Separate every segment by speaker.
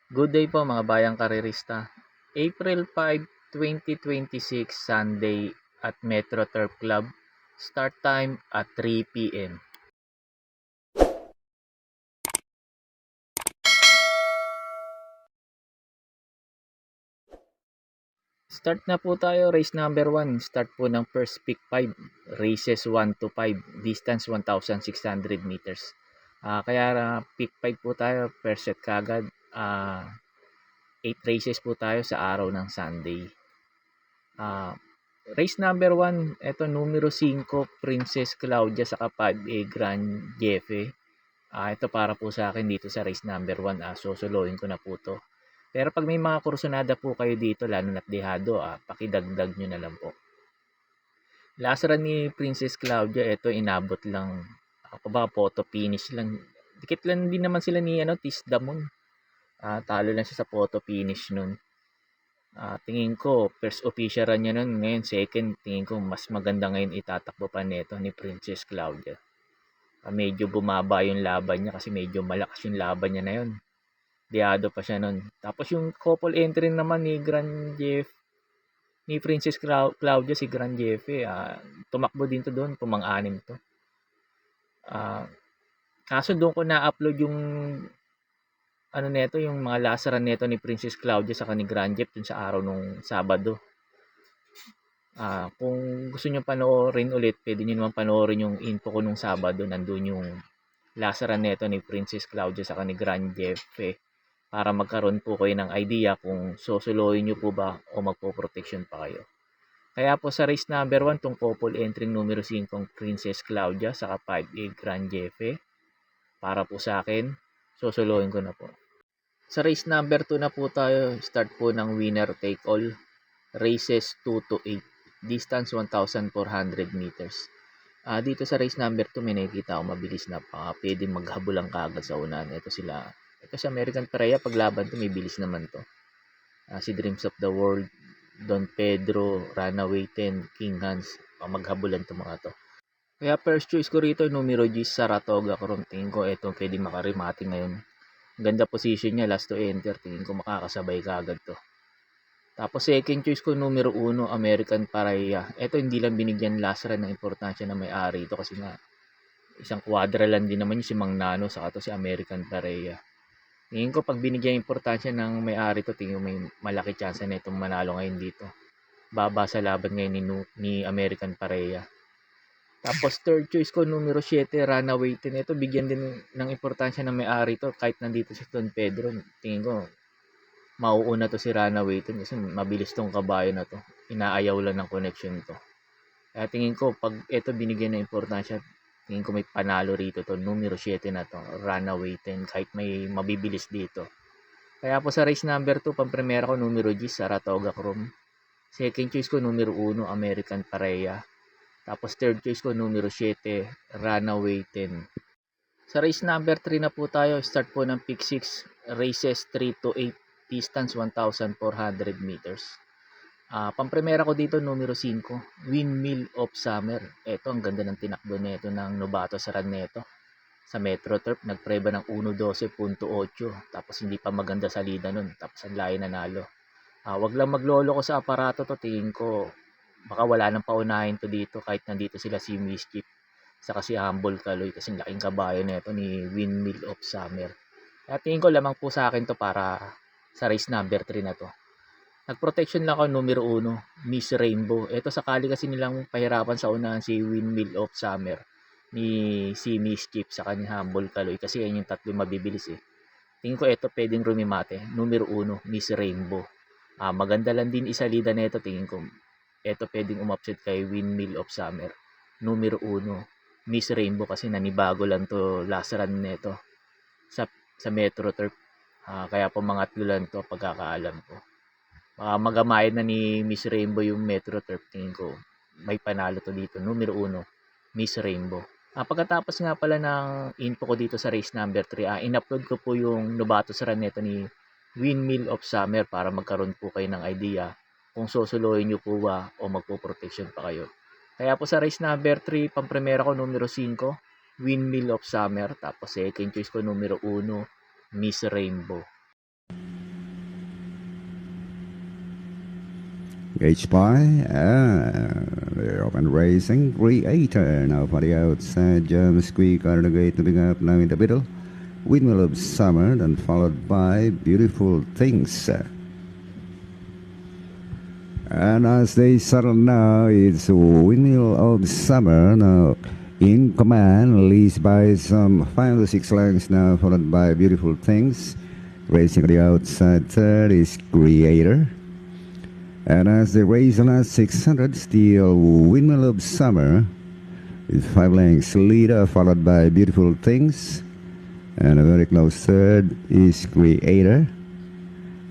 Speaker 1: Good day po mga bayang karerista. April 5, 2026, Sunday at Metro Turf Club. Start time at 3 p.m. Start na po tayo, race number 1. Start po ng first pick 5. Races 1 to 5. Distance 1,600 meters. Kaya pick 5 po tayo, first set kagad. 8 races po tayo sa araw ng Sunday. Race number 1, eto numero 5, Princess Claudia sa 5A Grand Jefe. Ito para po sa akin dito sa race number 1, susuluhin ko na po to. Pero pag may mga kursunada po kayo dito, lalo na't dehado, pakidagdag nyo na lang po. Last run ni Princess Claudia, ito inabot lang, ako ba, photo finish lang. Dikit lang din naman sila ni Tisdamon. Talo lang siya sa photo finish nun. Tingin ko, first official run niya nun. Ngayon, second, tingin ko mas maganda ngayon itatakbo pa nito ni Princess Claudia. Medyo bumaba yung laban niya kasi medyo malakas yung laban niya na yun. Diado pa siya nun. Tapos yung couple entry naman ni ni Princess Claudia, si Grand Jefe, tumakbo din to doon, pumang-anim to. Kaso doon ko na-upload yung yung mga last run neto ni Princess Claudia sa ni Grand Jeff dun sa araw nung Sabado. Kung gusto niyo panoorin ulit, pwede niyo naman panoorin yung info ko nung Sabado. Nandun yung last run neto ni Princess Claudia sa ni Grand Jeff para magkaroon po kayo ng idea kung susuluhin niyo po ba o magpo-protection pa kayo. Kaya po sa race number 1, tong couple entry numero 5 Princess Claudia sa 5A Grand Jefe, para po sa akin, susuluhin ko na po. Sa race number 2 na po tayo, start po ng winner take all. Races 2 to 8. Distance 1,400 meters. Dito sa race number 2, may nakikita ako mabilis na pwede maghabulang kagad sa unahan. Ito si American Pareya, paglaban to, may bilis naman to. Si Dreams of the World, Don Pedro, Runaway 10, King Hans, maghabulan to mga to. Kaya first choice ko rito, numero G, Saratoga Chrome. Tingin ko ito pwede makarimati ngayon. Ganda position niya, last to enter. Tingin ko makakasabay kagad to. Tapos second choice ko, numero 1, American Pareya. Ito hindi lang binigyan last run ng importansya na may-ari ito kasi nga isang quadra lang din naman yung si Mang Nano saka to si American Pareya. Tingin ko pag binigyan importansya ng may-ari to, tingin ko may malaki chance na itong manalo ngayon dito. Baba sa laban ngayon ni American Pareya. Tapos third choice ko, numero 7, Runaway 10. Ito bigyan din ng importansya ng may-ari to kahit nandito si Don Pedro. Tingin ko mauuna to si Runaway 10 kasi mabilis tong kabayo na to. Inaayaw lang ng connection to. Kaya tingin ko pag ito binigyan ng importansya, tingin ko may panalo rito to. Numero 7 na to, Runaway 10, kahit may mabibilis dito. Kaya po sa race number 2, pang-primera ko numero G, Saratoga Chrome. Second choice ko numero 1, American Pareya. Tapos third choice ko numero 7, Runaway 10. Sa race number 3 na po tayo, start po ng pick 6, races 3 to 8, distance 1,400 meters. Pang-primera ko dito numero 5, Windmill of Summer. Ito ang ganda ng tinakbo nito ng Novato sa run nito. Sa Metro Turf, nagpreba ng 1:12.8, tapos hindi pa maganda salida nun, tapos ang layo nanalo. Wag lang maglolo ko sa aparato to, tingin ko baka wala nang paunahin to dito kahit nandito sila si Mischief saka si Humble Kaloy kasi laking kabayo nito ni Windmill of Summer. Kaya tingin ko lamang po sa akin to para sa race number 3 na to. Nag-protection lang ako numero 1, Miss Rainbow. Ito sakali kasi nilang pahirapan sa unahan si Windmill of Summer ni si Mischief sa kanya Humble Kaloy kasi yan yung tatlo mabibilis eh. Tingin ko ito pwedeng rumimate. Numero 1, Miss Rainbow. Maganda lang din isalida na ito. Tingin ko ito pwedeng umupset kay Windmill of Summer. Numero 1, Miss Rainbow kasi nanibago lang to last run nito sa Metro Turf. Kaya pumangatlo lang to pagkakaalam ko. Magamayan na ni Miss Rainbow yung Metro Turf. Tingin ko may panalo to dito. Numero 1, Miss Rainbow. Pagkatapos nga pala ng info ko dito sa race number 3, in-upload ko po yung Novato sa run nito ni Windmill of Summer para magkaroon po kayo ng idea kung susuluhin nyo po ba o magpo-protection pa kayo. Kaya po sa race number 3, pang-primera ko numero 5, Windmill of Summer. Tapos second choice ko numero 1, Miss Rainbow.
Speaker 2: Gauge by the open racing creator. Now for the outside, James Squeak are the gate to pick up now in the middle. Windmill of Summer, then followed by Beautiful Things. And as they settle now, it's Windmill of Summer now in command, leads by some 5 to 6 lengths now, followed by Beautiful Things. Racing on the outside third is Creator. And as they race the last 600, still Windmill of Summer is 5 lengths leader, followed by Beautiful Things. And a very close third is Creator.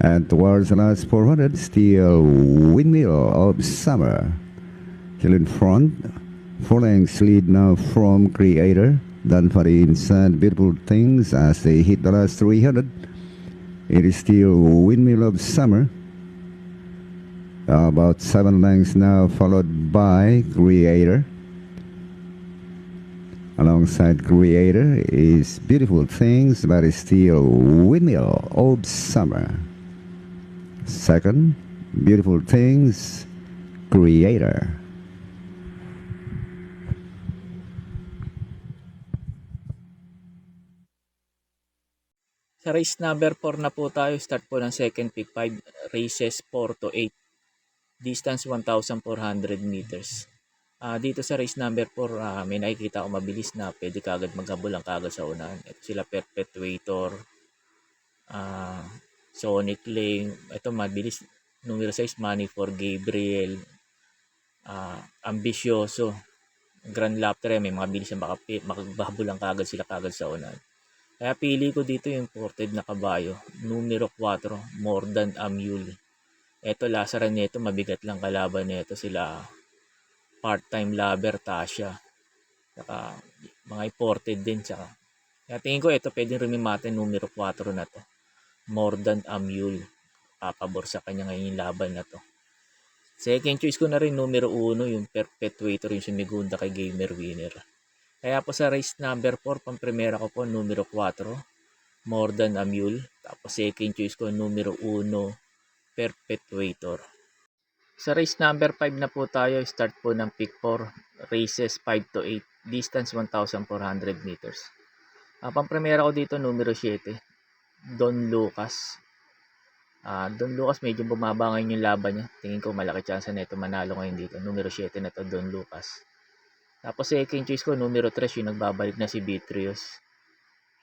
Speaker 2: And towards the last 400, still Windmill of Summer. Still in front. 4 lengths lead now from Creator. Done for the inside Beautiful Things as they hit the last 300. It is still Windmill of Summer. About 7 lengths now, followed by Creator. Alongside Creator is Beautiful Things, but it's still Windmill of Summer. Second, Beautiful Things, Creator.
Speaker 1: Sa race number 4 na po tayo, start po ng second pick 5 races 4 to 8. Distance 1,400 meters. Dito sa race number 4, may nakikita ako mabilis na pwede kagad maghabol ang kagad sa unahan. Ito sila Perpetuator, Sonic Lane. Ito mabilis. Numero 6, Money for Gabriel. Ambisyoso. Grand Lapter, may mga bilis na makagbahabol ang kagad sila kagad sa unahan. Kaya pili ko dito yung ported na kabayo. Numero 4, More Than a Mule. Ito, lasaran nito, mabigat lang kalaban nito sila Part-Time Lover, Tasha. Saka mga imported din. Kaya tingin ko ito, pwedeng rumimate numero 4 na to. More Than a Mule. Papabor sa kanya ngayon yung laban na to. Second choice ko na rin numero 1, yung Perpetuator, yung sumigunda kay Gamer Winner. Kaya po sa race number 4, pang-primera ko po numero 4, More Than a Mule. Tapos second choice ko numero 1, Perpetuator. Sa race number 5 na po tayo, start po ng pick 4, races 5 to 8, distance 1,400 meters. Pang-primera ko dito numero 7, Don Lucas. Don Lucas medyo bumaba ngayon yung laban niya. Tingin ko malaki chance na ito manalo ngayon dito. Numero 7 na to, Don Lucas. Tapos second choice ko, numero 3, yung nagbabalik na si Beatrius.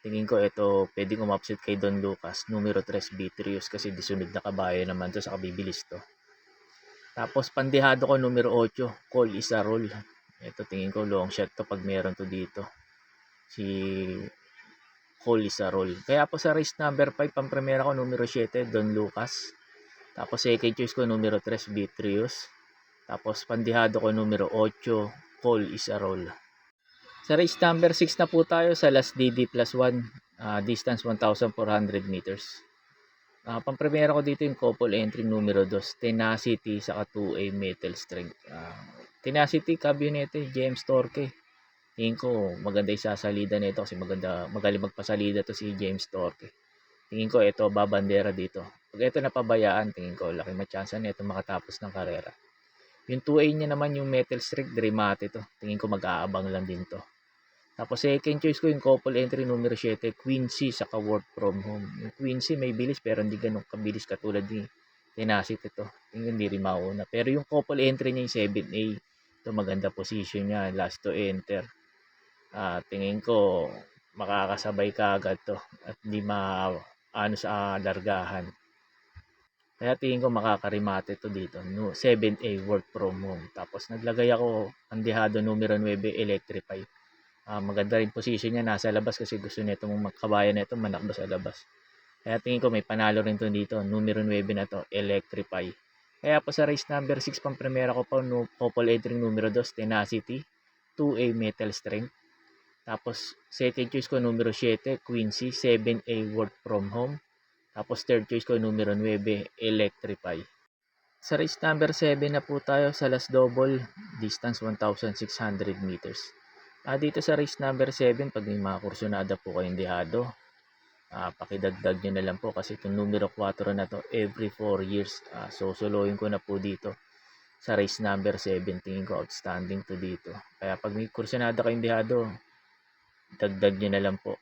Speaker 1: Tingin ko ito pwedeng umupset kay Don Lucas. Numero 3, Beatrius, kasi disunod na kabayo naman to sa kabibilis to. Tapos pandihado ko numero 8, Call is a Roll. Ito tingin ko long shot to pag meron to dito. Si Call is a Roll. Kaya po sa race number 5, pang-primera ko numero 7, Don Lucas. Tapos second choice ko numero 3, Beatrius. Tapos pandihado ko numero 8, Call is a Roll. Sa race number 6 na po tayo sa last DD plus 1, distance 1,400 meters. Pang-primera ko dito yung couple entry numero 2, Tenacity saka 2A Metal Strength. Tenacity, kabinete, James Torque. Tingin ko maganda yung sasalida nito kasi magaling magpasalida to si James Torque. Tingin ko ito babandera dito. Pag ito napabayaan, tingin ko laki matsansa nito makatapos ng karera. Yung 2A niya naman yung Metal Strength, Drimate to. Tingin ko mag-aabang lang din to. Tapos second choice ko yung couple entry numero 7, Quincy saka Work From Home. Yung Quincy may bilis pero hindi ganun kabilis katulad ni Tenacity to. Tingin hindi rin mauna. Pero yung couple entry niya yung 7A, ito maganda position niya, last to enter. Tingin ko makakasabay ka agad to at hindi sa largahan. Kaya tingin ko makakarimate to dito. 7A Work From Home. Tapos naglagay ako andihado numero 9, Electrify. Maganda rin position niya nasa labas kasi gusto nito mong kabayan nito manakbo sa labas. Kaya tingin ko may panalo rin to dito. Numero 9 na to, Electrify. Kaya po sa race number 6, pang primera ko po, couple entry numero 2, Tenacity, 2A Metal Strength. Tapos second choice ko numero 7, Quincy, 7A Work From Home. Tapos third choice ko numero 9, Electrify. Sa race number 7 na po tayo sa last double, distance 1,600 meters. Dito sa race number 7, pag may mga kursunada po kayong dihado, pakidagdag nyo na lang po kasi itong numero 4 na to every 4 years. Soloyin ko na po dito. sa race number 7. Tingin ko outstanding to dito. Kaya pag may kursyonada kayong dihado, dagdag nyo na lang po.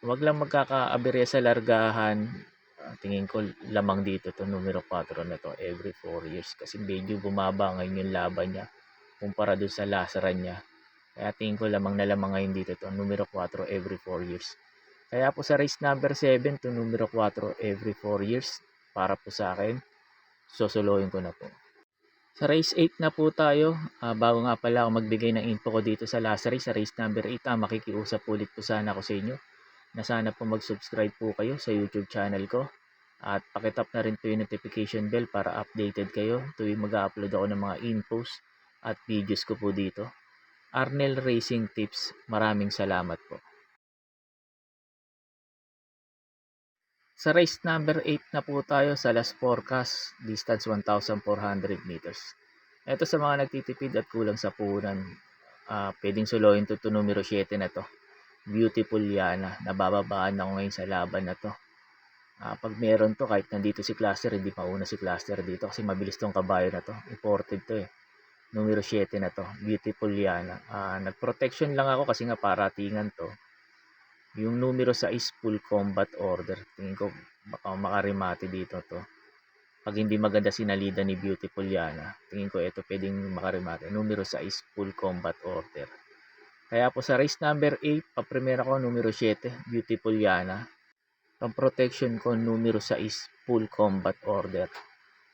Speaker 1: Wag lang magkakaaberya sa largahan. Tingin ko lamang dito to numero 4 na to every 4 years kasi medyo bumaba ngayon yung laban niya kumpara dun sa lasaran niya. Kaya tingin ko lamang na lamang ngayon dito to numero 4 every 4 years. Kaya po sa race number 7 to numero 4 every 4 years para po sa akin, susuluhin ko na po. Sa race 8 na po tayo. Bago nga pala ako magbigay ng info ko dito sa last race, sa race number 8, makikiusap ulit po sana ako sa inyo na sana po mag-subscribe po kayo sa YouTube channel ko. At pakitap na rin po yung notification bell para updated kayo tuwing mag-upload ako ng mga infos at videos ko po dito. Arnel Racing Tips, maraming salamat po. Sa race number 8 na po tayo sa last forecast, distance 1,400 meters. Ito sa mga nagtitipid at kulang sa puhunan, pwedeng suluhin to numero 7 na to. Beautiful Yana, nabababaan ako ngayon sa laban na to. Pag meron to, kahit nandito si Cluster, hindi mauna si Cluster dito kasi mabilis tong kabayo na to. Imported to eh. Numero 7 na to, Beautiful Yana. Nag-protection lang ako kasi nga paratingan to. Yung numero 6 full combat order. Tingin ko baka makarimati dito to. Pag hindi maganda sinalida ni Beautiful Yana, tingin ko ito pwedeng makarimati. Numero 6 full combat order. Kaya po sa race number 8, paprimera ko numero 7, Beautiful Yana. Pang-protection ko numero 6, full combat order.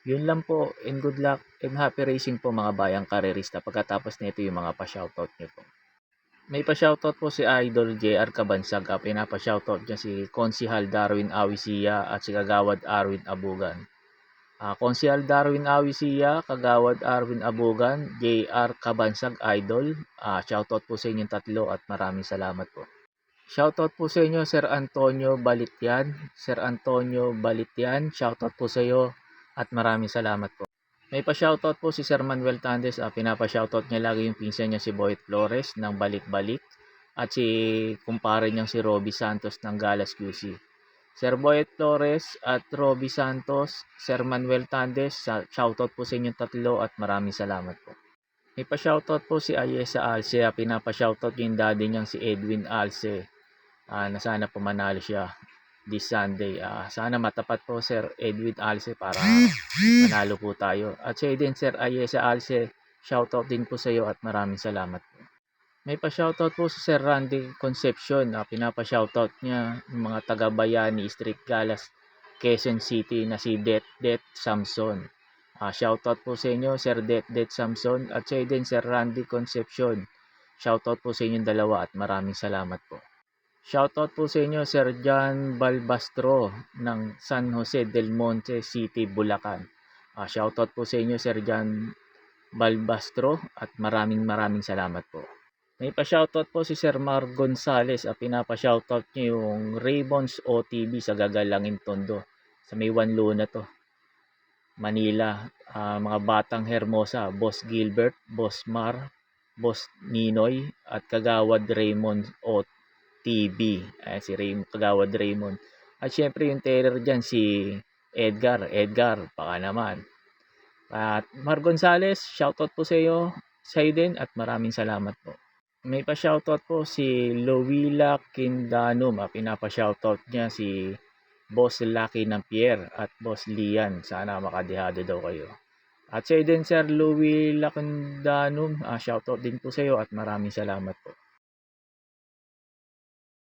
Speaker 1: Yun lang po, and good luck and happy racing po mga bayang karerista. Pagkatapos nito yung mga pa-shoutout nyo po. May pa-shoutout po si Idol JR Cabansag. Pinapa-shoutout niya si Konsihal Darwin Awisia at si Kagawad Arwin Abugan. Konsihal Darwin Awisia, Kagawad Arwin Abugan, JR Cabansag Idol. Shoutout po sa inyong tatlo at maraming salamat po. Shoutout po sa inyo Sir Antonio Balitian. Sir Antonio Balitian, shoutout po sa iyo at maraming salamat po. May pa-shoutout po si Sir Manuel Tandes. Pinapa-shoutout niya lagi yung pinsan niya si Boyet Flores ng Balik-Balik at si kumpare niyang si Robbie Santos ng Galas QC. Sir Boyet Flores at Robbie Santos, Sir Manuel Tandes, shoutout po sa inyong tatlo at maraming salamat po. May pa-shoutout po si Ayesa Alce. Pinapa-shoutout yung daddy niyang si Edwin Alce. Na sana pumanalo siya this Sunday. Sana matapat po Sir Edwin Alce para manalo po tayo. At siya din Sir Ayesa Alce, shoutout din po sa iyo at maraming salamat po. May pa-shoutout po si Sir Randy Concepcion. Pinapa-shoutout niya yung mga taga-Bayani Street Galas, Quezon City na si Det Samson. Shoutout po sa inyo Sir Det Samson at siya din Sir Randy Concepcion. Shoutout po sa inyong dalawa at maraming salamat po. Shoutout po sa inyo Sir John Balbastro ng San Jose del Monte City, Bulacan. Shoutout po sa inyo Sir John Balbastro at maraming salamat po. May pa-shoutout po si Sir Mar Gonzales. Pinapa-shoutout niyo yung Raybons OTV sa Gagalangin Tondo sa may One Luna to, Manila. Mga batang Hermosa, Boss Gilbert, Boss Mar, Boss Ninoy at Kagawad Raymond OTV. Si Kagawad Raymond. At syempre yung terror dyan si Edgar, baka naman. At Mar Gonzales, shoutout po sa iyo din at maraming salamat po. May pa-shoutout po si Lowila Quindanum. Pinapa-shoutout niya si Boss Lucky Nampier at Boss Lian. Sana makadihado daw kayo. At sa din Sir Lowila Quindanum, shoutout din po sa iyo at maraming salamat po.